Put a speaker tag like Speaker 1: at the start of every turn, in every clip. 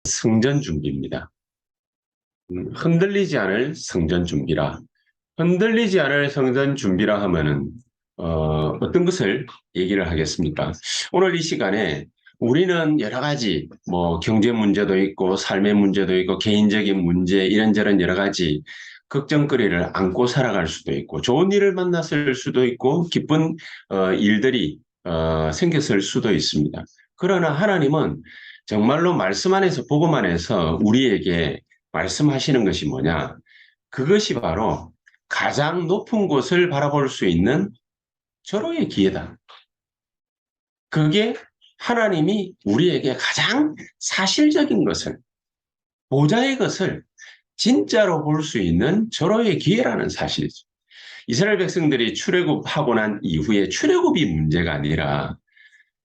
Speaker 1: 성전 준비입니다. 흔들리지 않을 성전 준비라. 흔들리지 않을 성전 준비라 하면은 어떤 것을 얘기를 하겠습니까? 오늘 이 시간에 우리는 여러 가지 경제 문제도 있고 삶의 문제도 있고 개인적인 문제 이런저런 여러 가지 걱정거리를 안고 살아갈 수도 있고 좋은 일을 만났을 수도 있고 기쁜 일들이 생겼을 수도 있습니다. 그러나 하나님은 정말로 말씀 안에서 복음 안에서 우리에게 말씀하시는 것이 뭐냐? 그것이 바로 가장 높은 곳을 바라볼 수 있는 절호의 기회다. 그게 하나님이 우리에게 가장 사실적인 것을, 보좌의 것을 진짜로 볼 수 있는 절호의 기회라는 사실이죠. 이스라엘 백성들이 출애굽하고 난 이후에 출애굽이 문제가 아니라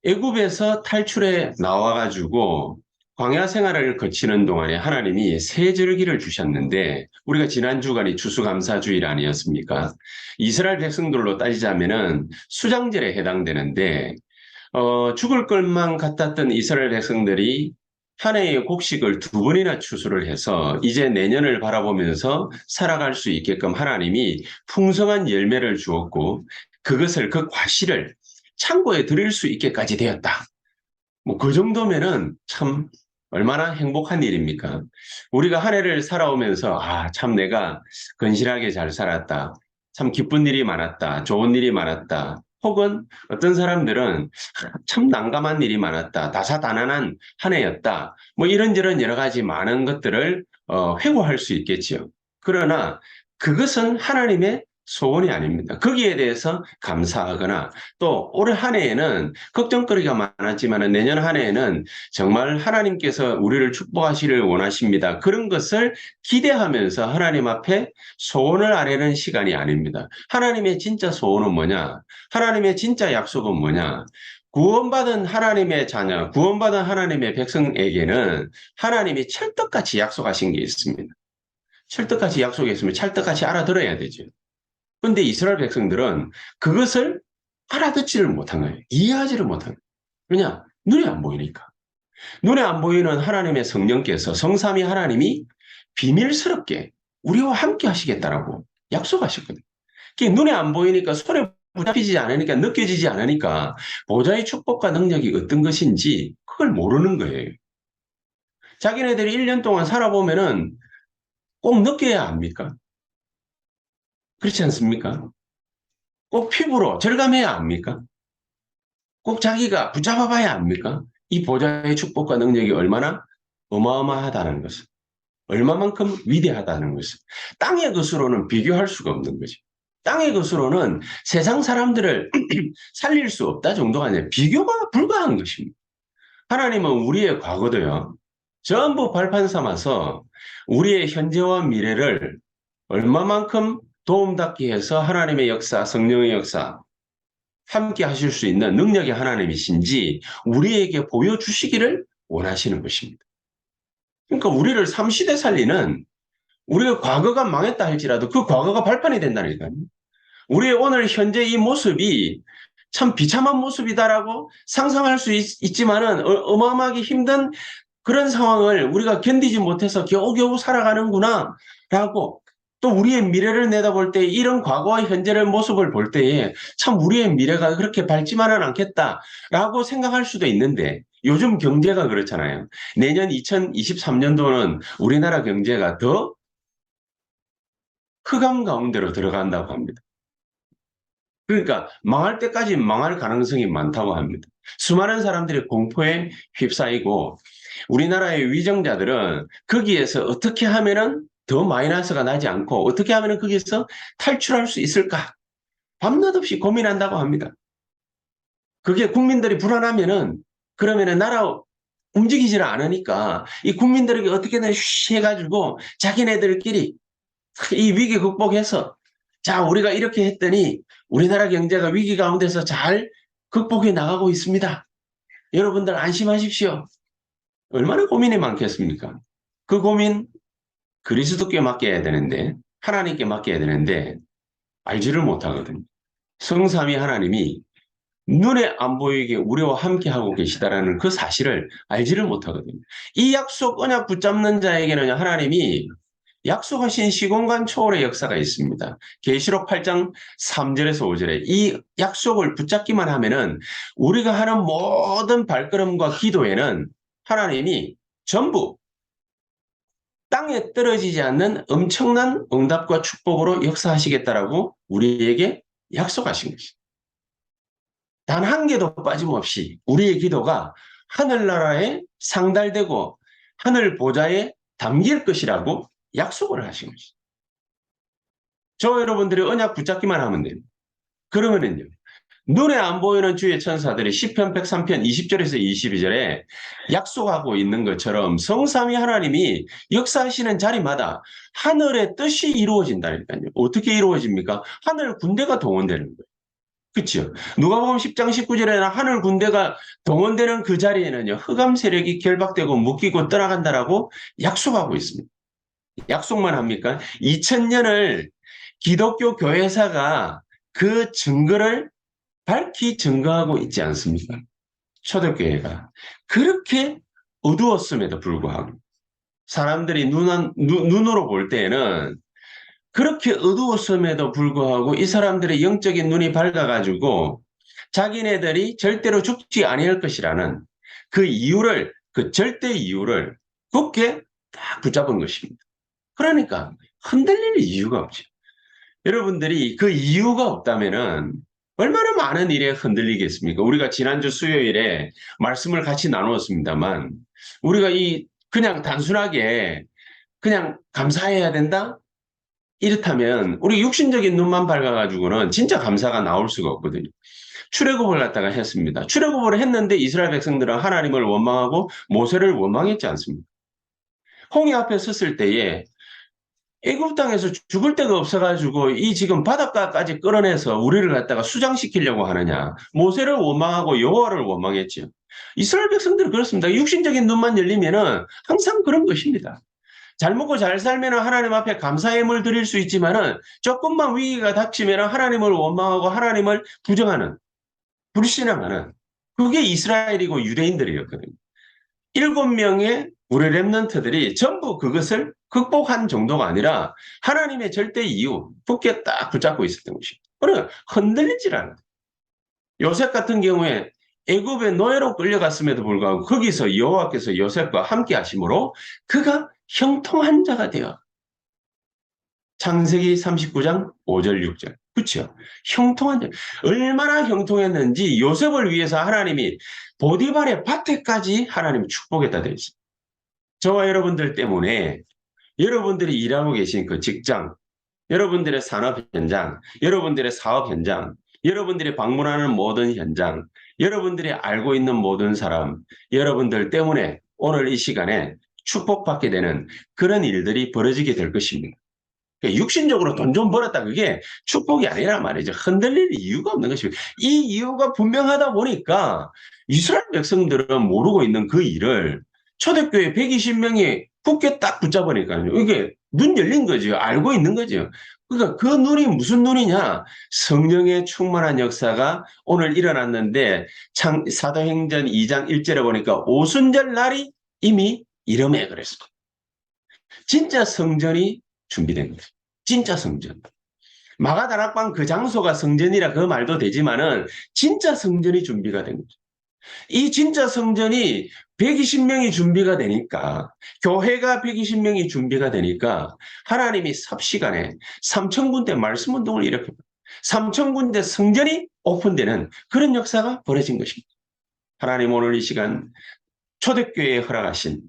Speaker 1: 애굽에서 탈출해 나와가지고 광야 생활을 거치는 동안에 하나님이 새 절기를 주셨는데 우리가 지난 주간이 추수감사주일 아니었습니까? 이스라엘 백성들로 따지자면은 수장절에 해당되는데 죽을 것만 같았던 이스라엘 백성들이 한 해의 곡식을 두 번이나 추수를 해서 이제 내년을 바라보면서 살아갈 수 있게끔 하나님이 풍성한 열매를 주었고 그것을 그 과실을 창고에 들일 수 있게까지 되었다. 그 정도면은 참 얼마나 행복한 일입니까? 우리가 한 해를 살아오면서 참 내가 건실하게 잘 살았다. 참 기쁜 일이 많았다. 좋은 일이 많았다. 혹은 어떤 사람들은 참 난감한 일이 많았다. 다사다난한 한 해였다. 이런저런 여러 가지 많은 것들을 회고할 수 있겠지요. 그러나 그것은 하나님의 소원이 아닙니다. 거기에 대해서 감사하거나 또 올해 한 해에는 걱정거리가 많았지만 내년 한 해에는 정말 하나님께서 우리를 축복하시를 원하십니다. 그런 것을 기대하면서 하나님 앞에 소원을 아뢰는 시간이 아닙니다. 하나님의 진짜 소원은 뭐냐? 하나님의 진짜 약속은 뭐냐? 구원받은 하나님의 자녀, 구원받은 하나님의 백성에게는 하나님이 찰떡같이 약속하신 게 있습니다. 찰떡같이 약속했으면 찰떡같이 알아들어야 되죠. 그런데 이스라엘 백성들은 그것을 알아듣지를 못한 거예요. 이해하지를 못한 거예요. 왜냐? 눈에 안 보이니까. 눈에 안 보이는 하나님의 성령께서 성삼위 하나님이 비밀스럽게 우리와 함께 하시겠다라고 약속하셨거든요. 그게 눈에 안 보이니까 손에 붙잡히지 않으니까 느껴지지 않으니까 보좌의 축복과 능력이 어떤 것인지 그걸 모르는 거예요. 자기네들이 1년 동안 살아보면은 꼭 느껴야 합니까? 그렇지 않습니까? 꼭 피부로 절감해야 합니까? 꼭 자기가 붙잡아 봐야 합니까? 이 보좌의 축복과 능력이 얼마나 어마어마하다는 것을, 얼마만큼 위대하다는 것을 땅의 것으로는 비교할 수가 없는 거죠. 땅의 것으로는 세상 사람들을 살릴 수 없다 정도가 아니라 비교가 불가한 것입니다. 하나님은 우리의 과거도요, 전부 발판 삼아서 우리의 현재와 미래를 얼마만큼 도움닫게 해서 하나님의 역사, 성령의 역사, 함께 하실 수 있는 능력의 하나님이신지 우리에게 보여주시기를 원하시는 것입니다. 그러니까 우리를 삼시대 살리는 우리의 과거가 망했다 할지라도 그 과거가 발판이 된다니까요. 우리의 오늘 현재 이 모습이 참 비참한 모습이다라고 상상할 수 있지만은 어마어마하게 힘든 그런 상황을 우리가 견디지 못해서 겨우겨우 살아가는구나라고 또 우리의 미래를 내다볼 때 이런 과거와 현재의 모습을 볼 때에 참 우리의 미래가 그렇게 밝지만은 않겠다라고 생각할 수도 있는데 요즘 경제가 그렇잖아요. 내년 2023년도는 우리나라 경제가 더 흑암 가운데로 들어간다고 합니다. 그러니까 망할 때까지 망할 가능성이 많다고 합니다. 수많은 사람들이 공포에 휩싸이고 우리나라의 위정자들은 거기에서 어떻게 하면은 더 마이너스가 나지 않고 어떻게 하면은 거기에서 탈출할 수 있을까? 밤낮 없이 고민한다고 합니다. 그게 국민들이 불안하면은 그러면은 나라 움직이지를 않으니까 이 국민들에게 어떻게든 해가지고 자기네들끼리 이 위기 극복해서 자, 우리가 이렇게 했더니 우리나라 경제가 위기 가운데서 잘 극복해 나가고 있습니다. 여러분들 안심하십시오. 얼마나 고민이 많겠습니까? 그 고민 그리스도께 맡겨야 되는데 하나님께 맡겨야 되는데 알지를 못하거든요. 성삼위 하나님이 눈에 안 보이게 우리와 함께하고 계시다라는 그 사실을 알지를 못하거든요. 이 약속, 언약 붙잡는 자에게는 하나님이 약속하신 시공간 초월의 역사가 있습니다. 계시록 8장 3절에서 5절에 이 약속을 붙잡기만 하면은 우리가 하는 모든 발걸음과 기도에는 하나님이 전부 땅에 떨어지지 않는 엄청난 응답과 축복으로 역사하시겠다라고 우리에게 약속하신 것입니다. 단 한 개도 빠짐없이 우리의 기도가 하늘나라에 상달되고 하늘 보좌에 담길 것이라고 약속을 하신 것입니다. 저 여러분들이 언약 붙잡기만 하면 됩니다. 그러면은요. 눈에 안 보이는 주의 천사들이 시편 103편 20절에서 22절에 약속하고 있는 것처럼 성삼위 하나님이 역사하시는 자리마다 하늘의 뜻이 이루어진다니까요. 어떻게 이루어집니까? 하늘 군대가 동원되는 거예요. 그렇죠. 누가복음 10장 19절에는 하늘 군대가 동원되는 그 자리에는요. 흑암 세력이 결박되고 묶이고 떠나간다라고 약속하고 있습니다. 약속만 합니까? 2000년을 기독교 교회사가 그 증거를 밝히 증거하고 있지 않습니까? 초대교회가. 그렇게 어두웠음에도 불구하고 사람들이 눈으로 볼 때에는 그렇게 어두웠음에도 불구하고 이 사람들의 영적인 눈이 밝아가지고 자기네들이 절대로 죽지 아니할 것이라는 그 이유를, 그 절대 이유를 굳게 딱 붙잡은 것입니다. 그러니까 흔들릴 이유가 없죠. 여러분들이 그 이유가 없다면은 얼마나 많은 일에 흔들리겠습니까? 우리가 지난주 수요일에 말씀을 같이 나누었습니다만 우리가 그냥 단순하게 그냥 감사해야 된다? 이렇다면 우리 육신적인 눈만 밝아가지고는 진짜 감사가 나올 수가 없거든요. 출애굽을 갖다가 했습니다. 출애굽을 했는데 이스라엘 백성들은 하나님을 원망하고 모세를 원망했지 않습니까? 홍해 앞에 섰을 때에 애굽 땅에서 죽을 데가 없어가지고 이 지금 바닷가까지 끌어내서 우리를 갖다가 수장시키려고 하느냐. 모세를 원망하고 여호와를 원망했지요. 이스라엘 백성들은 그렇습니다. 육신적인 눈만 열리면은 항상 그런 것입니다. 잘 먹고 잘 살면은 하나님 앞에 감사의 힘을 드릴 수 있지만은 조금만 위기가 닥치면은 하나님을 원망하고 하나님을 부정하는, 불신앙하는 그게 이스라엘이고 유대인들이었거든요. 7명의 우리 랩런트들이 전부 그것을 극복한 정도가 아니라 하나님의 절대 이유, 굳게 딱 붙잡고 있었던 것입니다. 그러니까 흔들리질 않아요. 요셉 같은 경우에 애굽의 노예로 끌려갔음에도 불구하고 거기서 여호와께서 요셉과 함께 하심으로 그가 형통한 자가 되어 창세기 39장 5절 6절. 그렇죠. 형통한 자. 얼마나 형통했는지 요셉을 위해서 하나님이 보디발의 밭에까지 하나님이 축복했다 되어 있습니다. 저와 여러분들 때문에 여러분들이 일하고 계신 그 직장, 여러분들의 산업 현장, 여러분들의 사업 현장, 여러분들이 방문하는 모든 현장, 여러분들이 알고 있는 모든 사람, 여러분들 때문에 오늘 이 시간에 축복받게 되는 그런 일들이 벌어지게 될 것입니다. 육신적으로 돈 좀 벌었다 그게 축복이 아니란 말이죠. 흔들릴 이유가 없는 것입니다. 이 이유가 분명하다 보니까 이스라엘 백성들은 모르고 있는 그 일을 초대교회 120명이 굳게 딱 붙잡으니까요. 이게 눈 열린 거죠. 알고 있는 거죠. 그러니까 그 눈이 무슨 눈이냐? 성령의 충만한 역사가 오늘 일어났는데 사도행전 2장 1절에 보니까 오순절 날이 이미 이름에 그랬습니다. 진짜 성전이 준비된 거죠. 진짜 성전. 마가다락방 그 장소가 성전이라 그 말도 되지만은 진짜 성전이 준비가 된 거죠. 이 진짜 성전이 120명이 준비가 되니까 교회가 120명이 준비가 되니까 하나님이 삽시간에 3,000군데 말씀 운동을 일으킵니다. 3,000군데 성전이 오픈되는 그런 역사가 벌어진 것입니다. 하나님 오늘 이 시간 초대교회에 허락하신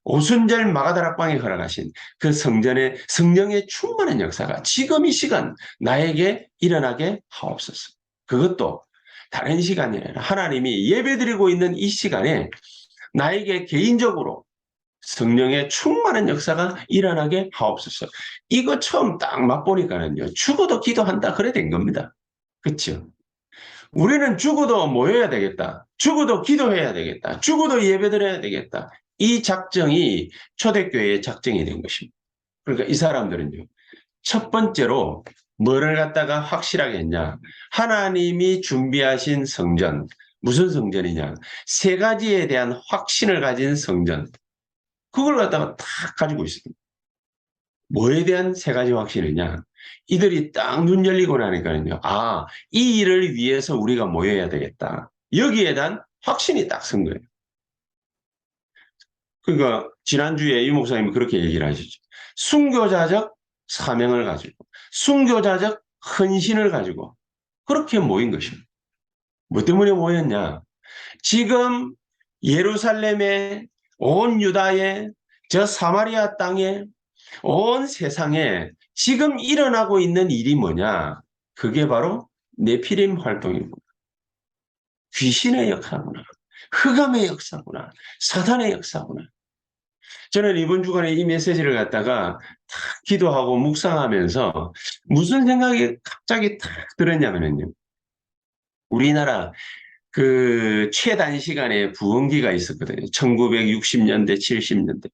Speaker 1: 오순절 마가다락방에 허락하신 그 성전의 성령의 충만한 역사가 지금 이 시간 나에게 일어나게 하옵소서. 그것도 다른 시간이 아니라 하나님이 예배드리고 있는 이 시간에 나에게 개인적으로 성령의 충만한 역사가 일어나게 하옵소서. 이거 처음 딱 맛보니까는요. 죽어도 기도한다 그래 된 겁니다. 그렇죠? 우리는 죽어도 모여야 되겠다. 죽어도 기도해야 되겠다. 죽어도 예배드려야 되겠다. 이 작정이 초대교회의 작정이 된 것입니다. 그러니까 이 사람들은요. 첫 번째로 뭐를 갖다가 확실하게 했냐? 하나님이 준비하신 성전. 무슨 성전이냐? 세 가지에 대한 확신을 가진 성전. 그걸 갖다가 다 가지고 있습니다. 뭐에 대한 세 가지 확신이냐? 이들이 딱 눈 열리고 나니까요. 아, 이 일을 위해서 우리가 모여야 되겠다. 여기에 대한 확신이 딱 선 거예요. 그러니까 지난주에 이 목사님이 그렇게 얘기를 하시죠. 순교자적 사명을 가지고 순교자적 헌신을 가지고 그렇게 모인 것입니다. 뭐 때문에 모였냐? 지금 예루살렘에 온 유다에 저 사마리아 땅에 온 세상에 지금 일어나고 있는 일이 뭐냐? 그게 바로 네피림 활동이고 귀신의 역사구나. 흑암의 역사구나. 사탄의 역사구나. 저는 이번 주간에 이 메시지를 갖다가 탁 기도하고 묵상하면서 무슨 생각이 갑자기 탁 들었냐면요. 우리나라 그 최단시간에 부흥기가 있었거든요. 1960년대, 70년대.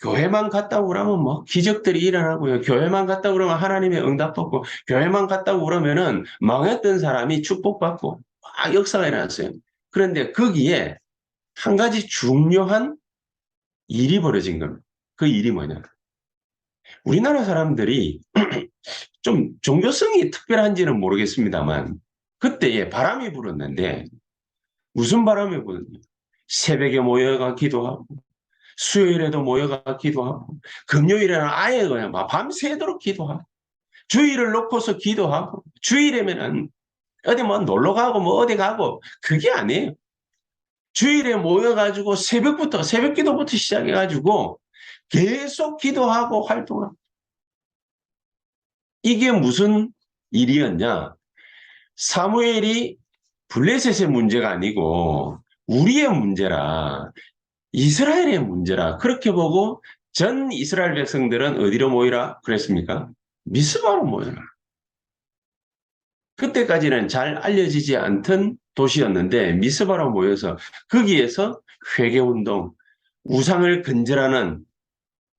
Speaker 1: 교회만 갔다 오라면 뭐 기적들이 일어나고요. 교회만 갔다 오라면 하나님의 응답 받고, 교회만 갔다 오라면은 망했던 사람이 축복받고, 막 역사가 일어났어요. 그런데 거기에 한 가지 중요한 일이 벌어진 겁니다. 그 일이 뭐냐? 우리나라 사람들이 좀 종교성이 특별한지는 모르겠습니다만, 그때에 바람이 불었는데, 무슨 바람이 불었냐? 새벽에 모여가 기도하고, 수요일에도 모여가 기도하고, 금요일에는 아예 그냥 막 밤새도록 기도하고, 주일을 놓고서 기도하고, 주일이면은 어디 뭐 놀러 가고 뭐 어디 가고, 그게 아니에요. 주일에 모여가지고 새벽 기도부터 시작해가지고 계속 기도하고 활동하고. 이게 무슨 일이었냐? 사무엘이 블레셋의 문제가 아니고 우리의 문제라, 이스라엘의 문제라 그렇게 보고 전 이스라엘 백성들은 어디로 모이라 그랬습니까? 미스바로 모여라. 그때까지는 잘 알려지지 않던 도시였는데 미스바로 모여서 거기에서 회개운동, 우상을 근절하는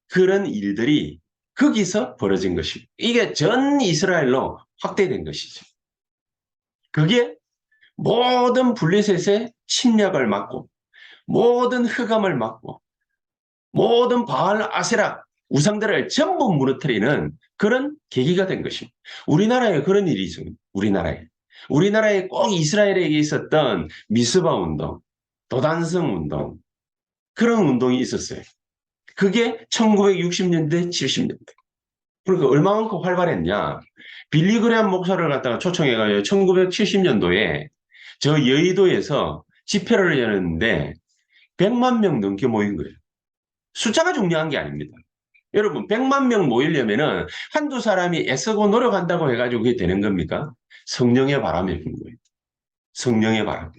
Speaker 1: 그런 일들이 거기서 벌어진 것이고 이게 전 이스라엘로 확대된 것이죠. 그게 모든 블레셋의 침략을 막고 모든 흑암을 막고 모든 바알 아세라 우상들을 전부 무너뜨리는 그런 계기가 된 것입니다. 우리나라에 그런 일이 있습니다. 우리나라에 꼭 이스라엘에게 있었던 미스바 운동, 도단성 운동 그런 운동이 있었어요. 그게 1960년대, 70년대. 그러니까 얼마만큼 활발했냐. 빌리그레암 목사를 갖다가 초청해가지고 1970년도에 저 여의도에서 집회를 열었는데 100만 명 넘게 모인 거예요. 숫자가 중요한 게 아닙니다. 여러분 100만 명 모이려면은 한두 사람이 애쓰고 노력한다고 해가지고 그게 되는 겁니까? 성령의 바람이 분 거예요. 성령의 바람.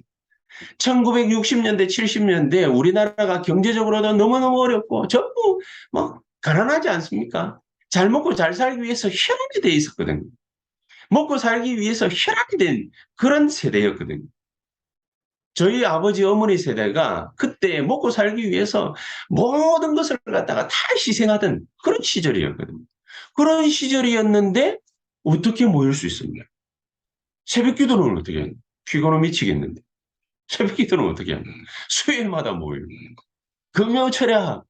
Speaker 1: 1960년대, 70년대 우리나라가 경제적으로도 너무너무 어렵고 전부 뭐 가난하지 않습니까? 잘 먹고 잘 살기 위해서 혈안이 돼 있었거든요. 먹고 살기 위해서 혈안이 된 그런 세대였거든요. 저희 아버지 어머니 세대가 그때 먹고 살기 위해서 모든 것을 갖다가 다 희생하던 그런 시절이었거든요. 그런 시절이었는데 어떻게 모일 수 있었냐? 새벽 기도는 어떻게 했냐? 피곤은 미치겠는데. 새벽 기도는 어떻게 하냐? 수요일마다 모이고 금요 철야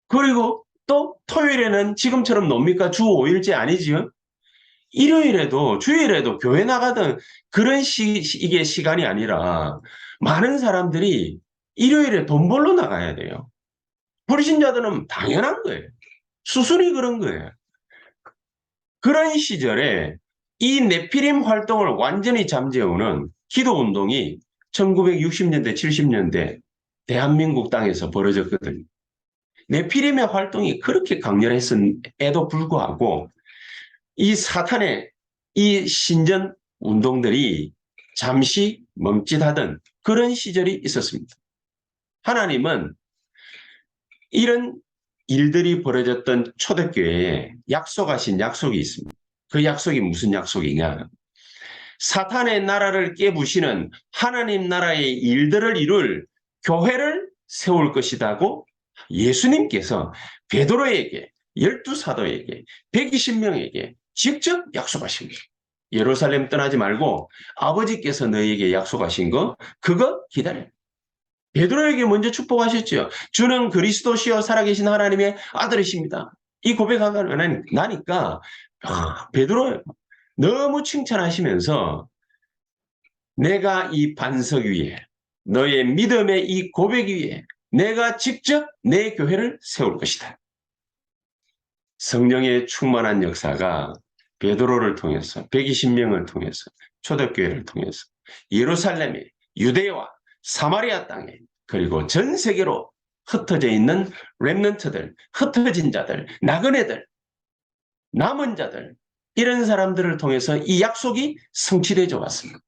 Speaker 1: 그리고 또 토요일에는 지금처럼 놉니까? 주 5일째 아니지요? 일요일에도 주일에도 교회 나가던 그런 이게 시간이 아니라 많은 사람들이 일요일에 돈 벌러 나가야 돼요. 불신자들은 당연한 거예요. 수순이 그런 거예요. 그런 시절에 이 네피림 활동을 완전히 잠재우는 기도 운동이 1960년대, 70년대 대한민국 땅에서 벌어졌거든요. 네피림의 활동이 그렇게 강렬했음에도 불구하고 이 사탄의 이 신전 운동들이 잠시 멈칫하던 그런 시절이 있었습니다. 하나님은 이런 일들이 벌어졌던 초대교회에 약속하신 약속이 있습니다. 그 약속이 무슨 약속이냐? 사탄의 나라를 깨부시는 하나님 나라의 일들을 이룰 교회를 세울 것이라고 예수님께서 베드로에게 12 사도에게 120명에게 직접 약속하신 거예요. 예루살렘 떠나지 말고 아버지께서 너희에게 약속하신 거 그거 기다려. 베드로에게 먼저 축복하셨죠. 주는 그리스도시요 살아계신 하나님의 아들이십니다. 이 고백하고 나니까 베드로 너무 칭찬하시면서 내가 이 반석 위에 너의 믿음의 이 고백 위에 내가 직접 내 교회를 세울 것이다. 성령의 충만한 역사가 베드로를 통해서 120명을 통해서 초대교회를 통해서 예루살렘에 유대와 사마리아 땅에 그리고 전 세계로 흩어져 있는 렘넌트들, 흩어진 자들, 나그네들, 남은 자들 이런 사람들을 통해서 이 약속이 성취되어 왔습니다.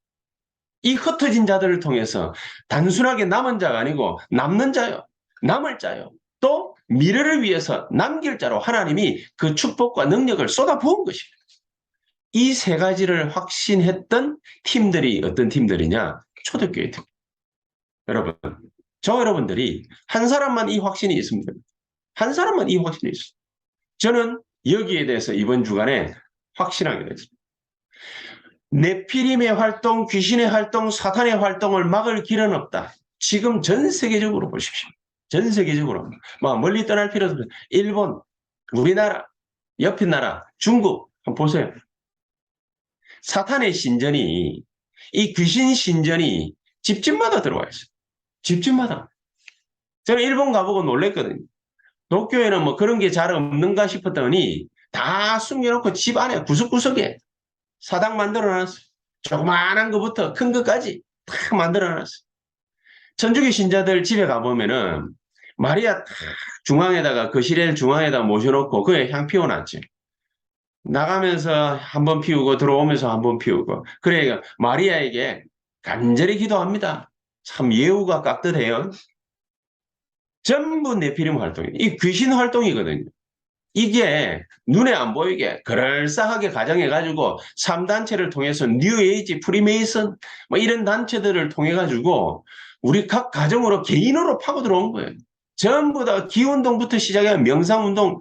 Speaker 1: 이 흩어진 자들을 통해서 단순하게 남은 자가 아니고 남는 자요, 남을 자요, 또 미래를 위해서 남길 자로 하나님이 그 축복과 능력을 쏟아부은 것입니다. 이 세 가지를 확신했던 팀들이 어떤 팀들이냐? 초대교회 팀. 여러분, 저 여러분들이 한 사람만 이 확신이 있습니다. 한 사람만 이 확신이 있어요. 저는 여기에 대해서 이번 주간에 확신하게 됐습니다. 네피림의 활동, 귀신의 활동, 사탄의 활동을 막을 길은 없다. 지금 전 세계적으로 보십시오. 전 세계적으로. 멀리 떠날 필요도 없어요. 일본, 우리나라, 옆에 나라, 중국 한번 보세요. 사탄의 신전이 이 귀신 신전이 집집마다 들어와 있어요. 집집마다. 저는 일본 가보고 놀랬거든요. 도쿄에는 뭐 그런 게 잘 없는가 싶었더니 다 숨겨놓고 집 안에 구석구석에 사당 만들어놨어요. 조그마한 것부터 큰 것까지 다 만들어놨어요. 천주교 신자들 집에 가보면은 마리아 중앙에다가 거실에 중앙에다 모셔놓고 그에 향 피워놨지. 나가면서 한번 피우고 들어오면서 한번 피우고. 그러니까 마리아에게 간절히 기도합니다. 참 예우가 깍듯해요. 전부 네피림 활동이에요. 이 귀신 활동이거든요. 이게 눈에 안 보이게 그럴싸하게 가정해가지고 3단체를 통해서 뉴에이지, 프리메이슨 뭐 이런 단체들을 통해가지고 우리 각 가정으로 개인으로 파고 들어온 거예요. 전부 다 기운동부터 시작해 명상운동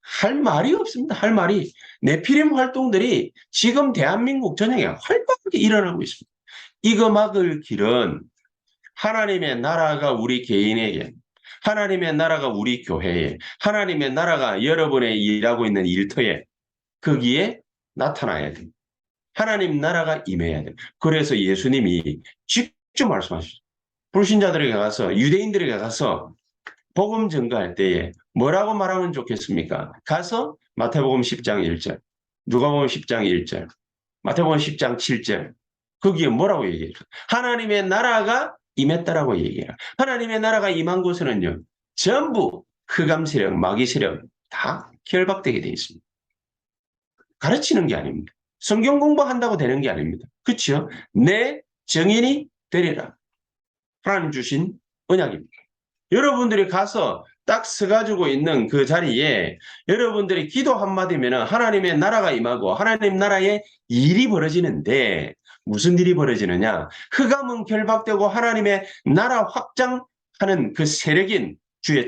Speaker 1: 할 말이 없습니다. 할 말이. 네피림 활동들이 지금 대한민국 전역에 활발하게 일어나고 있습니다. 이거 막을 길은 하나님의 나라가 우리 개인에게 하나님의 나라가 우리 교회에 하나님의 나라가 여러분의 일하고 있는 일터에 거기에 나타나야 됩니다. 하나님 나라가 임해야 돼요. 그래서 예수님이 직접 말씀하셨어요. 불신자들에게 가서 유대인들에게 가서 복음 전가할 때에 뭐라고 말하면 좋겠습니까? 가서 마태복음 10장 1절, 누가복음 10장 1절, 마태복음 10장 7절 거기에 뭐라고 얘기해요? 하나님의 나라가 임했다라고 얘기해요. 하나님의 나라가 임한 곳에는요. 전부 흑암 세력, 마귀 세력 다 결박되게 되어 있습니다. 가르치는 게 아닙니다. 성경 공부한다고 되는 게 아닙니다. 그렇죠? 내 정인이 되리라. 하나님 주신 언약입니다. 여러분들이 가서 딱 서가지고 있는 그 자리에 여러분들이 기도 한마디면 하나님의 나라가 임하고 하나님 나라의 일이 벌어지는데 무슨 일이 벌어지느냐? 흑암은 결박되고 하나님의 나라 확장하는 그 세력인 주의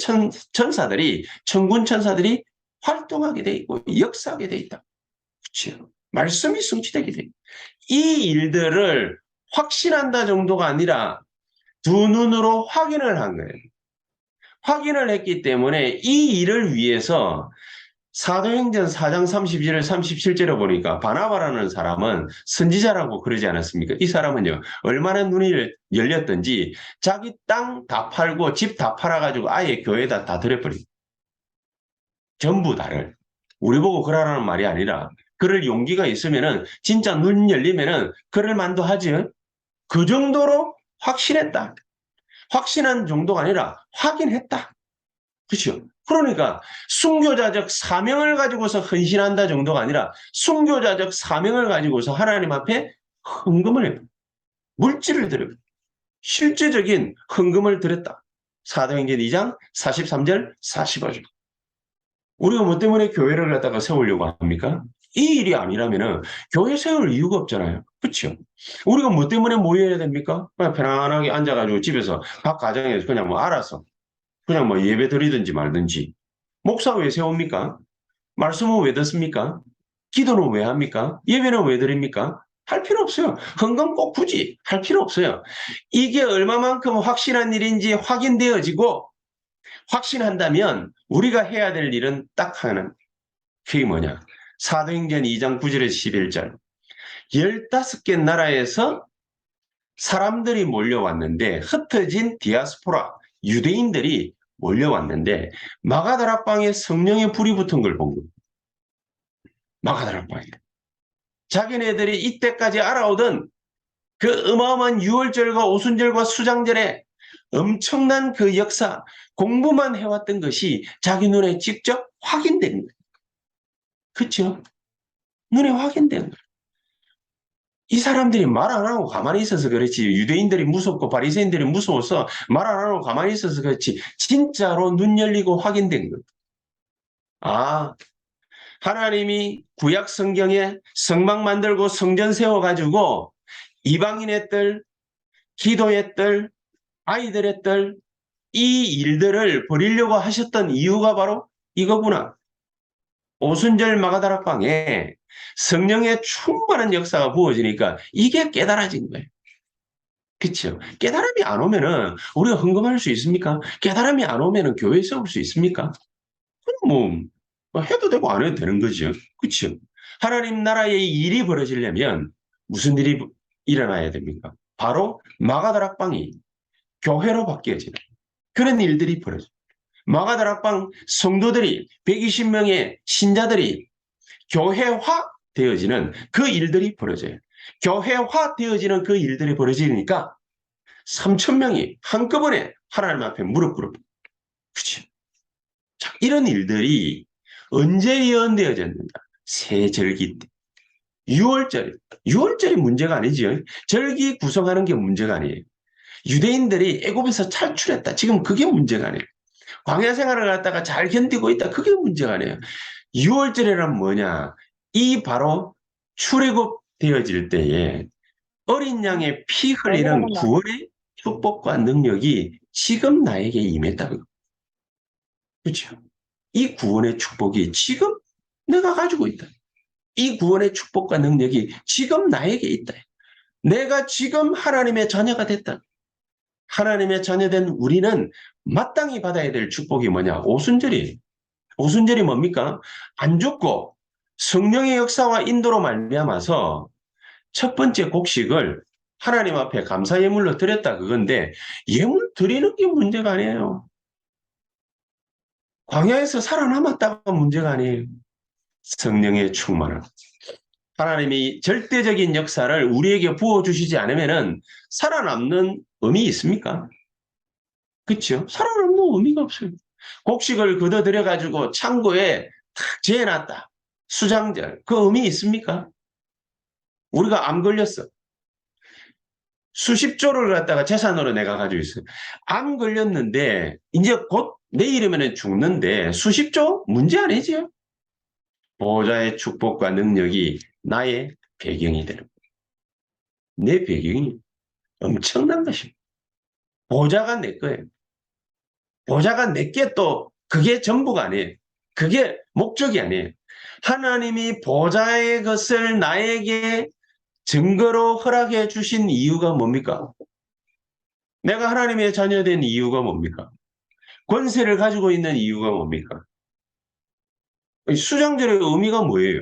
Speaker 1: 천사들이 천군 천사들이 활동하게 돼 있고 역사하게 돼 있다. 그렇죠? 말씀이 성취되게 돼. 이 일들을 확신한다 정도가 아니라 두 눈으로 확인을 한 거예요. 확인을 했기 때문에 이 일을 위해서 사도행전 4장 32절 37절에 보니까 바나바라는 사람은 선지자라고 그러지 않았습니까? 이 사람은요 얼마나 눈이 열렸던지 자기 땅 다 팔고 집 다 팔아가지고 아예 교회에다 다 들여버립니다. 전부 다를. 우리 보고 그러라는 말이 아니라 그럴 용기가 있으면은 진짜 눈 열리면은 그럴 만도 하지. 그 정도로 확신했다. 확신한 정도가 아니라 확인했다. 그렇죠? 그러니까 순교자적 사명을 가지고서 헌신한다 정도가 아니라 순교자적 사명을 가지고서 하나님 앞에 헌금을 해요. 물질을 드려요. 실제적인 헌금을 드렸다. 사도행전 2장 43절 45절. 우리가 뭐 때문에 교회를 갖다가 세우려고 합니까? 이 일이 아니라면 교회 세울 이유가 없잖아요. 그렇죠? 우리가 뭐 때문에 모여야 됩니까? 그냥 편안하게 앉아가지고 집에서 각 가정에서 그냥 뭐 알아서 그냥 뭐 예배 드리든지 말든지. 목사 왜 세웁니까? 말씀은 왜 듣습니까? 기도는 왜 합니까? 예배는 왜 드립니까? 할 필요 없어요. 헌금 꼭 굳이 할 필요 없어요. 이게 얼마만큼 확실한 일인지 확인되어지고 확신한다면 우리가 해야 될 일은 딱 하나. 그게 뭐냐? 사도행전 2장 9절에서 11절. 15개 나라에서 사람들이 몰려왔는데 흩어진 디아스포라, 유대인들이 몰려왔는데 마가다락방에 성령의 불이 붙은 걸 본 거예요. 마가다락방에. 자기네들이 이때까지 알아오던 그 어마어마한 유월절과 오순절과 수장절에 엄청난 그 역사, 공부만 해왔던 것이 자기 눈에 직접 확인된 거예요. 그렇죠? 눈에 확인된 거예요. 이 사람들이 말 안 하고 가만히 있어서 그렇지, 유대인들이 무섭고 바리새인들이 무서워서 말 안 하고 가만히 있어서 그렇지, 진짜로 눈 열리고 확인된 거예요. 아, 하나님이 구약 성경에 성막 만들고 성전 세워가지고 이방인의 뜰, 기도의 뜰, 아이들의 뜰, 이 일들을 벌이려고 하셨던 이유가 바로 이거구나. 오순절 마가다락방에 성령의 충만한 역사가 부어지니까 이게 깨달아진 거예요. 그렇죠? 깨달음이 안 오면은 우리가 헌금할 수 있습니까? 깨달음이 안 오면은 교회 세울 수 있습니까? 뭐 해도 되고 안 해도 되는 거죠. 그렇죠? 하나님 나라의 일이 벌어지려면 무슨 일이 일어나야 됩니까? 바로 마가다락방이 교회로 바뀌어지는 그런 일들이 벌어져요. 마가다락방 성도들이 120명의 신자들이 교회화 되어지는 그 일들이 벌어져요. 교회화 되어지는 그 일들이 벌어지니까 3,000명이 한꺼번에 하나님 앞에 무릎 꿇어. 그렇죠? 자, 이런 일들이 언제 예언되어졌는가? 새절기 때. 6월절. 6월절이 문제가 아니죠. 절기 구성하는 게 문제가 아니에요. 유대인들이 애굽에서 탈출했다. 지금 그게 문제가 아니에요. 광야 생활을 갖다가 잘 견디고 있다. 그게 문제가 아니에요. 6월절이란 뭐냐? 이 바로 출애굽 되어질 때에 어린 양의 피 흘리는 구원의 축복과 능력이 지금 나에게 임했다. 그렇죠? 이 구원의 축복이 지금 내가 가지고 있다. 이 구원의 축복과 능력이 지금 나에게 있다. 내가 지금 하나님의 자녀가 됐다. 하나님의 자녀된 우리는 마땅히 받아야 될 축복이 뭐냐? 오순절이. 오순절이 뭡니까? 안 죽고 성령의 역사와 인도로 말미암아서 첫 번째 곡식을 하나님 앞에 감사 예물로 드렸다 그건데 예물 드리는 게 문제가 아니에요. 광야에서 살아남았다가 문제가 아니에요. 성령의 충만함. 하나님이 절대적인 역사를 우리에게 부어주시지 않으면 살아남는 의미 있습니까? 그렇죠? 살아남는 의미가 없어요. 곡식을 걷어들여가지고 창고에 탁 재해놨다. 수장절. 그 의미 있습니까? 우리가 암 걸렸어. 수십 조를 갖다가 재산으로 내가 가지고 있어요. 암 걸렸는데 이제 곧 내일이면 죽는데 수십 조? 문제 아니지요? 보호자의 축복과 능력이 나의 배경이 되는 거예요. 내 배경이 엄청난 것입니다. 보호자가 내 거예요. 보호자가 내게 또 그게 전부가 아니에요. 그게 목적이 아니에요. 하나님이 보호자의 것을 나에게 증거로 허락해 주신 이유가 뭡니까? 내가 하나님의 자녀된 이유가 뭡니까? 권세를 가지고 있는 이유가 뭡니까? 수장절의 의미가 뭐예요?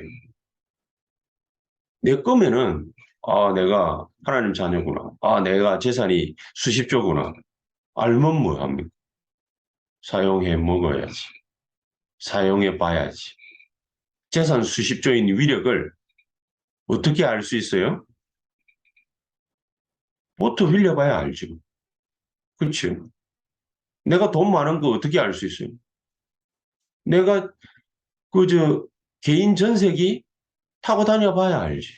Speaker 1: 내 거면은 내가 하나님 자녀구나. 내가 재산이 수십조구나. 알면 뭐 합니까? 사용해 먹어야지. 사용해 봐야지. 재산 수십조인 위력을 어떻게 알 수 있어요? 보트 빌려봐야 알죠. 그렇지. 내가 돈 많은 거 어떻게 알 수 있어요? 내가 개인 전세기 타고 다녀봐야 알지.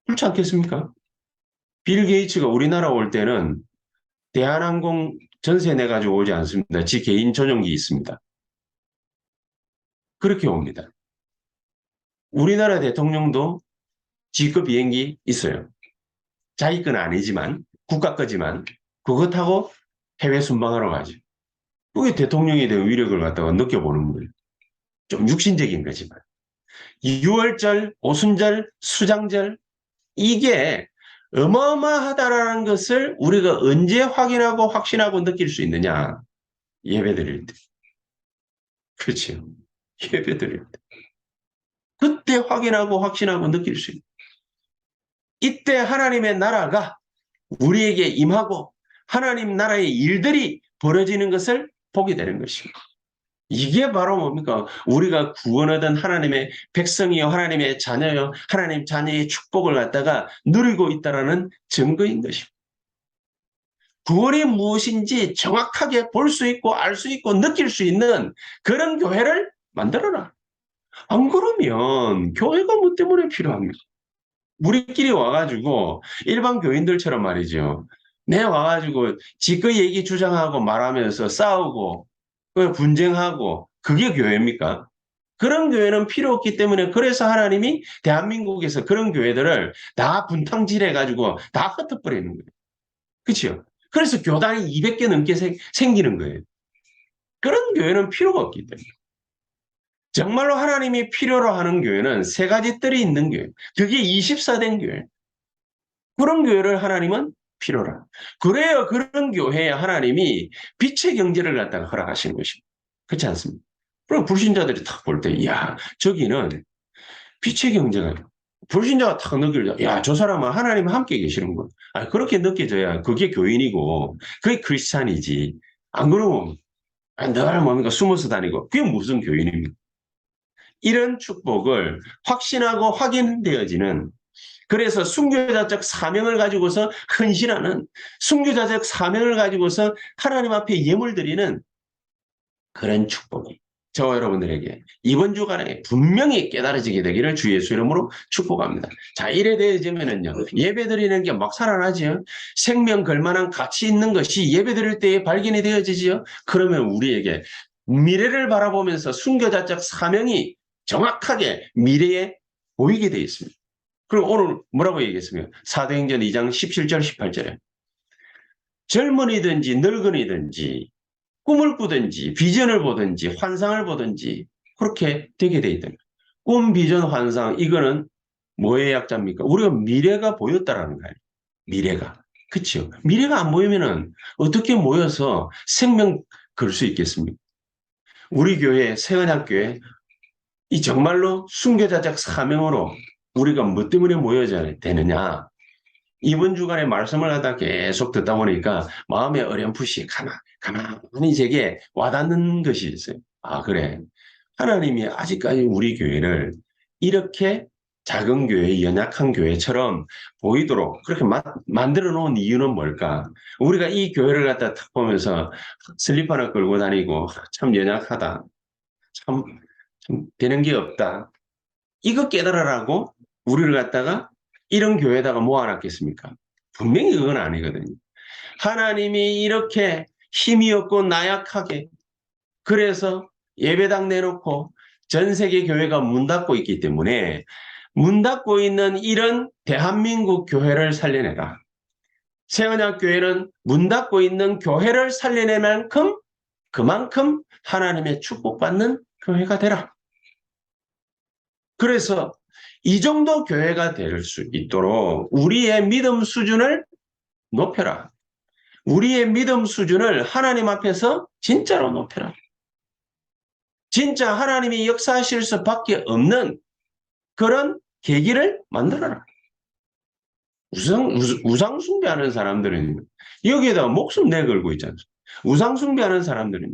Speaker 1: 그렇지 않겠습니까? 빌 게이츠가 우리나라 올 때는 대한항공 전세 내가지고 오지 않습니다. 지 개인 전용기 있습니다. 그렇게 옵니다. 우리나라 대통령도 지급 비행기 있어요. 자기 건 아니지만 국가 거지만 그거 타고 해외 순방하러 가죠. 그게 대통령에 대한 위력을 갖다가 느껴보는 거예요. 좀 육신적인 거지만. 유월절, 오순절, 수장절, 이게 어마어마하다라는 것을 우리가 언제 확인하고 확신하고 느낄 수 있느냐? 예배 드릴 때. 그렇죠. 예배 드릴 때. 그때 확인하고 확신하고 느낄 수 있는. 이때 하나님의 나라가 우리에게 임하고 하나님 나라의 일들이 벌어지는 것을 보게 되는 것입니다. 이게 바로 뭡니까? 우리가 구원 얻은 하나님의 백성이요, 하나님의 자녀요, 하나님 자녀의 축복을 갖다가 누리고 있다는 증거인 것입니다. 구원이 무엇인지 정확하게 볼 수 있고 알 수 있고 느낄 수 있는 그런 교회를 만들어라. 안 그러면 교회가 뭐 때문에 필요합니까? 우리끼리 와가지고 일반 교인들처럼 말이죠. 내 와가지고 지그 얘기 주장하고 말하면서 싸우고 분쟁하고 그게 교회입니까? 그런 교회는 필요 없기 때문에 그래서 하나님이 대한민국에서 그런 교회들을 다 분탕질해가지고 다 흩어버리는 거예요. 그렇죠? 그래서 교단이 200개 넘게 생기는 거예요. 그런 교회는 필요가 없기 때문에. 정말로 하나님이 필요로 하는 교회는 세 가지 뜰이 있는 교회. 그게 24된 교회. 그런 교회를 하나님은 필요로. 그래요. 그런 교회에 하나님이 빛의 경제를 갖다가 허락하시는 것입니다. 그렇지 않습니까? 그럼 불신자들이 탁 볼 때, 야, 저기는 빛의 경제가, 불신자가 탁 느낄 때, 야, 저 사람은 하나님과 함께 계시는군. 아, 그렇게 느껴져야 그게 교인이고, 그게 크리스찬이지. 안 그러면, 늘 뭡니까? 숨어서 다니고, 그게 무슨 교인입니까? 이런 축복을 확신하고 확인되어지는, 그래서 순교자적 사명을 가지고서 헌신하는, 순교자적 사명을 가지고서 하나님 앞에 예물 드리는 그런 축복이 저와 여러분들에게 이번 주간에 분명히 깨달아지게 되기를 주 예수 이름으로 축복합니다. 자, 이래 되어지면은요, 예배 드리는 게 막 살아나지요. 생명 걸만한 가치 있는 것이 예배 드릴 때에 발견이 되어지지요. 그러면 우리에게 미래를 바라보면서 순교자적 사명이 정확하게 미래에 보이게 되어 있습니다. 그럼 오늘 뭐라고 얘기했습니까? 사도행전 2장 17절, 18절에 젊은이든지 늙은이든지 꿈을 꾸든지 비전을 보든지 환상을 보든지 그렇게 되게 돼 있다. 꿈, 비전, 환상 이거는 뭐의 약자입니까? 우리가 미래가 보였다라는 거예요. 미래가. 그렇죠? 미래가 안 보이면은 어떻게 모여서 생명 걸 수 있겠습니까? 우리 교회, 새언약교회 이 정말로 순교자적 사명으로 우리가 뭐 때문에 모여야 되느냐? 이번 주간에 말씀을 하다 계속 듣다 보니까 마음에 어렴풋이 가만히 제게 와닿는 것이 있어요. 아, 그래. 하나님이 아직까지 우리 교회를 이렇게 작은 교회, 연약한 교회처럼 보이도록 그렇게 만들어 놓은 이유는 뭘까? 우리가 이 교회를 갖다 탁 보면서 슬리퍼를 끌고 다니고 참 연약하다. 참 되는 게 없다. 이거 깨달으라고 우리를 갖다가 이런 교회에다가 모아놨겠습니까? 분명히 그건 아니거든요. 하나님이 이렇게 힘이 없고 나약하게 그래서 예배당 내놓고 전 세계 교회가 문 닫고 있기 때문에 문 닫고 있는 이런 대한민국 교회를 살려내라. 새언약교회는 문 닫고 있는 교회를 살려낼 만큼 그만큼 하나님의 축복받는 교회가 되라. 그래서 이 정도 교회가 될 수 있도록 우리의 믿음 수준을 높여라. 우리의 믿음 수준을 하나님 앞에서 진짜로 높여라. 진짜 하나님이 역사하실 수밖에 없는 그런 계기를 만들어라. 우상 숭배하는 사람들은 여기에다가 목숨 내걸고 있지 않습니까? 우상 숭배하는 사람들은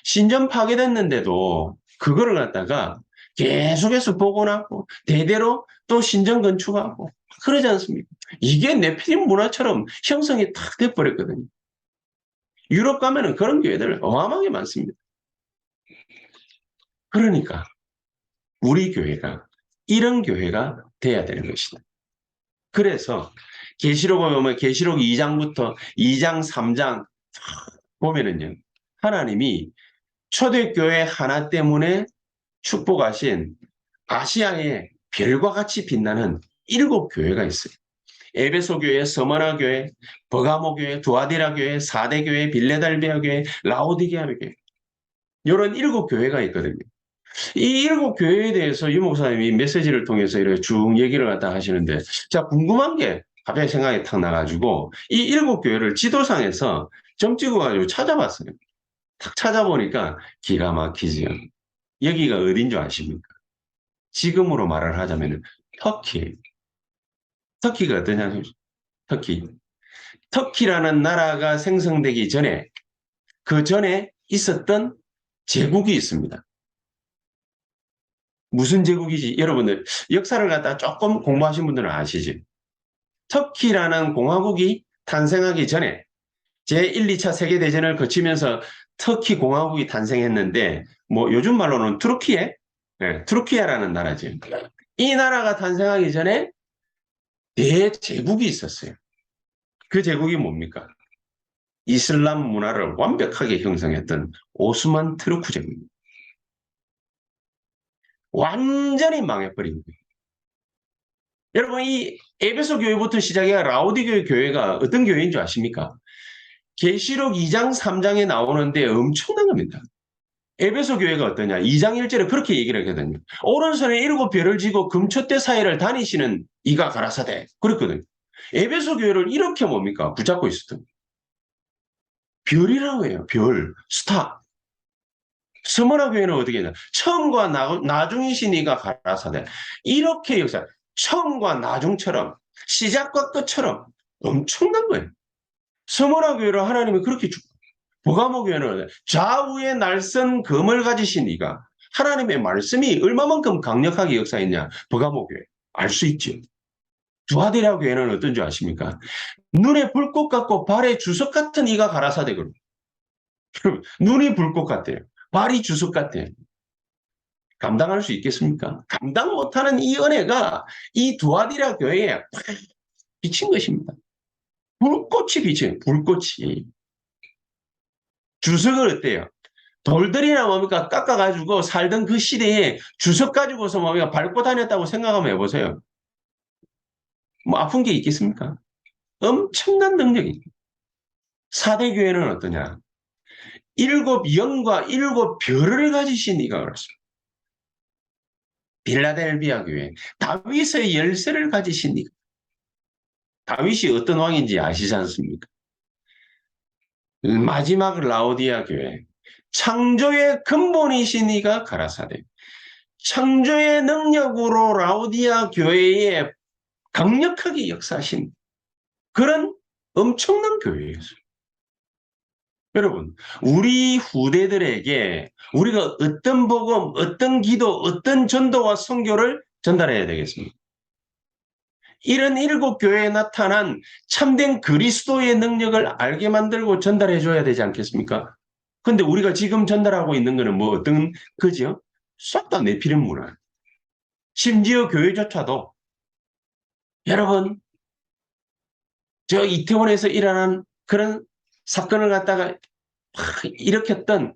Speaker 1: 신전 파괴됐는데도 그거를 갖다가 계속해서 복원하고 대대로 또 신전 건축하고 그러지 않습니까? 이게 네피림 문화처럼 형성이 탁 돼버렸거든요. 유럽 가면은 그런 교회들 어마어마하게 많습니다. 그러니까 우리 교회가 이런 교회가 돼야 되는 것이다. 그래서 계시록을 보면 계시록 2장부터 2장, 3장 보면은요. 하나님이 초대교회 하나 때문에 축복하신 아시아의 별과 같이 빛나는 7교회가 있어요. 에베소 교회, 서머나 교회, 버가모 교회, 두아디라 교회, 사대 교회, 빌레달비아 교회, 라오디게아 교회 이런 7교회가 있거든요. 이 일곱 교회에 대해서 유 목사님이 메시지를 통해서 이렇게 쭉 얘기를 갖다 하시는데, 자, 궁금한 게 갑자기 생각이 탁 나가지고, 이 일곱 교회를 지도상에서 점 찍어가지고 찾아봤어요. 탁 찾아보니까 기가 막히지요. 여기가 어딘 줄 아십니까? 지금으로 말을 하자면 터키. 터키가 어떠냐면, 터키. 터키라는 나라가 생성되기 전에, 그 전에 있었던 제국이 있습니다. 무슨 제국이지? 여러분들 역사를 갖다 조금 공부하신 분들은 아시지? 터키라는 공화국이 탄생하기 전에 제1, 2차 세계대전을 거치면서 터키 공화국이 탄생했는데, 뭐 요즘 말로는 투르키예? 네, 투르키예라는 나라지. 이 나라가 탄생하기 전에 대제국이 있었어요. 그 제국이 뭡니까? 이슬람 문화를 완벽하게 형성했던 오스만 트루크 제국입니다. 완전히 망해버린 거예요. 여러분, 이 에베소 교회부터 시작해 라오디교 교회가 어떤 교회인 줄 아십니까? 계시록 2장, 3장에 나오는데 엄청난 겁니다. 에베소 교회가 어떠냐? 2장 1절에 그렇게 얘기를 하거든요. 오른손에 7별을 쥐고 금초대 사이를 다니시는 이가 가라사대. 그랬거든요. 에베소 교회를 이렇게 뭡니까? 붙잡고 있었던 별이라고 해요. 별, 스타. 스머나 교회는 어떻게 했냐? 처음과 나중이신 이가 가라사대. 이렇게 역사, 처음과 나중처럼, 시작과 끝처럼 엄청난 거예요. 스머나 교회를 하나님이 그렇게 주고, 버가모 교회는 좌우에 날선 검을 가지신 이가 하나님의 말씀이 얼마만큼 강력하게 역사했냐? 버가모 교회. 알 수 있죠. 두아디라 교회는 어떤 줄 아십니까? 눈에 불꽃 같고 발에 주석 같은 이가 가라사대거든요. 눈이 불꽃 같대요. 발이 주석 같대요. 감당할 수 있겠습니까? 감당 못하는 이 은혜가 이 두아디라 교회에 비친 것입니다. 불꽃이 비쳐요. 불꽃이. 주석을 어때요? 돌들이나 뭡니까 깎아가지고 살던 그 시대에 주석 가지고서 뭡니까 밟고 다녔다고 생각하면 해보세요. 뭐 아픈 게 있겠습니까? 엄청난 능력이. 사대 교회는 어떠냐? 7영과 7별을 가지신 이가 그렇습니다. 빌라델비아 교회, 다윗의 열쇠를 가지신 이가. 다윗이 어떤 왕인지 아시지 않습니까? 마지막 라오디아 교회, 창조의 근본이신 이가 가라사대. 창조의 능력으로 라오디아 교회에 강력하게 역사하신 그런 엄청난 교회였어요. 여러분, 우리 후대들에게 우리가 어떤 복음, 어떤 기도, 어떤 전도와 선교를 전달해야 되겠습니까? 이런 7교회에 나타난 참된 그리스도의 능력을 알게 만들고 전달해 줘야 되지 않겠습니까? 근데 우리가 지금 전달하고 있는 거는 뭐 어떤 그죠? 싹 다 내피는 문화. 심지어 교회조차도 여러분 저 이태원에서 일어난 그런 사건을 갖다가 일으켰던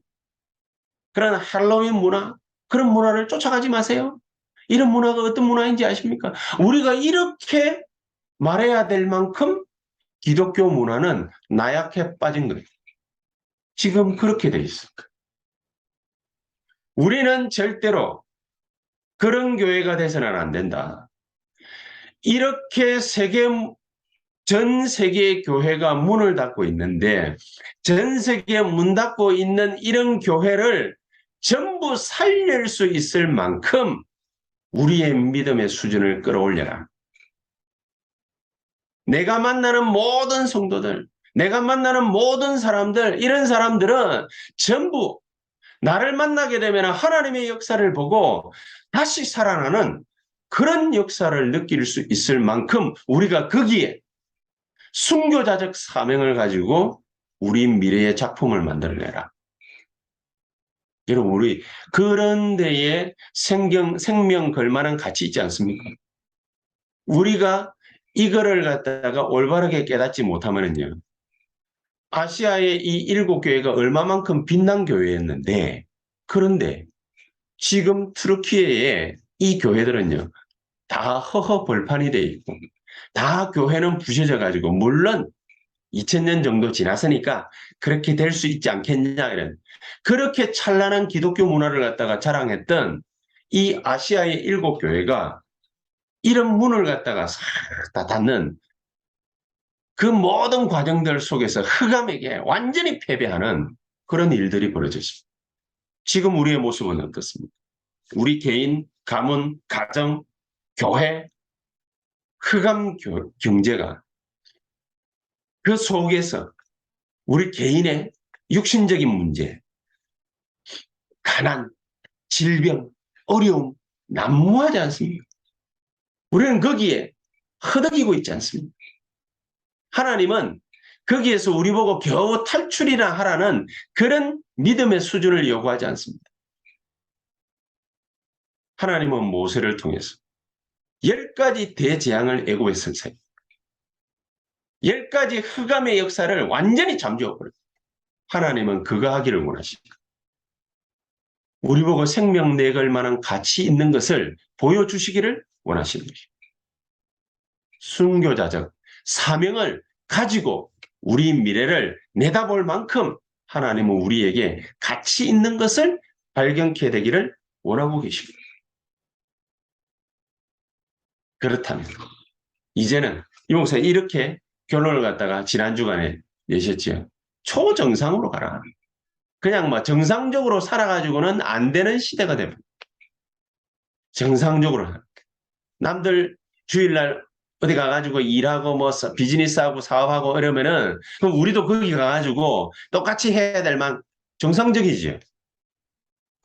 Speaker 1: 그런 할로윈 문화, 그런 문화를 쫓아가지 마세요. 이런 문화가 어떤 문화인지 아십니까? 우리가 이렇게 말해야 될 만큼 기독교 문화는 나약해 빠진 거예요. 지금 그렇게 돼 있어. 우리는 절대로 그런 교회가 돼서는 안 된다. 이렇게 전 세계의 교회가 문을 닫고 있는데 전 세계에 문 닫고 있는 이런 교회를 전부 살릴 수 있을 만큼 우리의 믿음의 수준을 끌어올려라. 내가 만나는 모든 성도들, 내가 만나는 모든 사람들, 이런 사람들은 전부 나를 만나게 되면 하나님의 역사를 보고 다시 살아나는 그런 역사를 느낄 수 있을 만큼 우리가 거기에 순교자적 사명을 가지고 우리 미래의 작품을 만들어내라. 여러분, 우리 그런 데에 생명 걸만한 가치 있지 않습니까? 우리가 이거를 갖다가 올바르게 깨닫지 못하면요. 아시아의 이 7교회가 얼마만큼 빛난 교회였는데, 그런데 지금 트루키에의 이 교회들은요, 다 허허벌판이 돼 있고, 다 교회는 부셔져 가지고, 물론 2000년 정도 지났으니까 그렇게 될 수 있지 않겠냐 이런 그렇게 찬란한 기독교 문화를 갖다가 자랑했던 이 아시아의 7교회가 이런 문을 갖다가 싹 다 닫는 그 모든 과정들 속에서 흑암에게 완전히 패배하는 그런 일들이 벌어졌습니다. 지금 우리의 모습은 어떻습니까? 우리 개인, 가문, 가정, 교회, 흑암 경제가 그 속에서 우리 개인의 육신적인 문제, 가난, 질병, 어려움, 난무하지 않습니까? 우리는 거기에 허덕이고 있지 않습니까? 하나님은 거기에서 우리 보고 겨우 탈출이나 하라는 그런 믿음의 수준을 요구하지 않습니다. 하나님은 모세를 통해서 10가지 대재앙을 애굽에 선사해요. 10가지 흑암의 역사를 완전히 잠재워버려요. 하나님은 그거 하기를 원하십니다. 우리 보고 생명 내걸 만한 가치 있는 것을 보여주시기를 원하시는 것입니다. 순교자적 사명을 가지고 우리 미래를 내다볼 만큼 하나님은 우리에게 가치 있는 것을 발견케 되기를 원하고 계십니다. 그렇다면 이제는 이 목사 이렇게 결론을 갖다가 지난 주간에 내셨지요. 초정상으로 가라. 그냥 뭐 정상적으로 살아가지고는 안 되는 시대가 됩니다. 정상적으로. 남들 주일날 어디 가가지고 일하고 뭐 비즈니스하고 사업하고 이러면은 그럼 우리도 거기 가가지고 똑같이 해야 될 만 정상적이지요.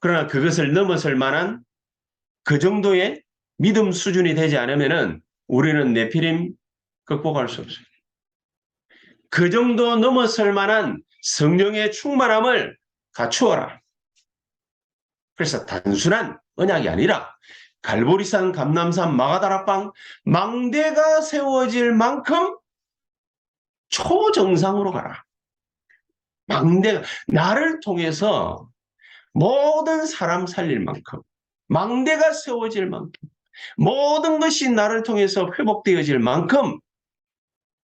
Speaker 1: 그러나 그것을 넘어설 만한 그 정도의 믿음 수준이 되지 않으면은 우리는 네피림 극복할 수 없어요. 그 정도 넘어설 만한 성령의 충만함을 갖추어라. 그래서 단순한 언약이 아니라 갈보리산, 감남산, 마가다락방 망대가 세워질 만큼 초정상으로 가라. 망대가 나를 통해서 모든 사람 살릴 만큼 망대가 세워질 만큼 모든 것이 나를 통해서 회복되어질 만큼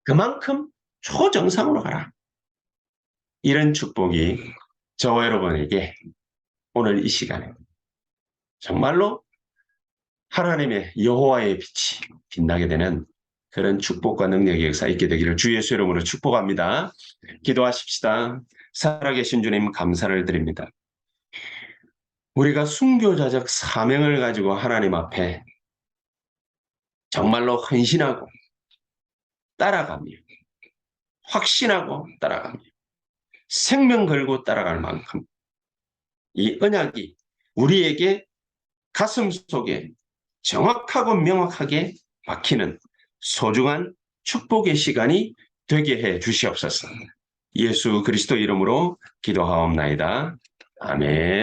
Speaker 1: 그만큼 초정상으로 가라. 이런 축복이 저와 여러분에게 오늘 이 시간에 정말로 하나님의 여호와의 빛이 빛나게 되는 그런 축복과 능력의 역사 있게 되기를 주 예수 이름으로 축복합니다. 기도하십시다. 살아계신 주님 감사를 드립니다. 우리가 순교자적 사명을 가지고 하나님 앞에 정말로 헌신하고 따라가며 확신하고 따라가며 생명 걸고 따라갈 만큼 이 언약이 우리에게 가슴 속에 정확하고 명확하게 박히는 소중한 축복의 시간이 되게 해 주시옵소서. 예수 그리스도 이름으로 기도하옵나이다. 아멘.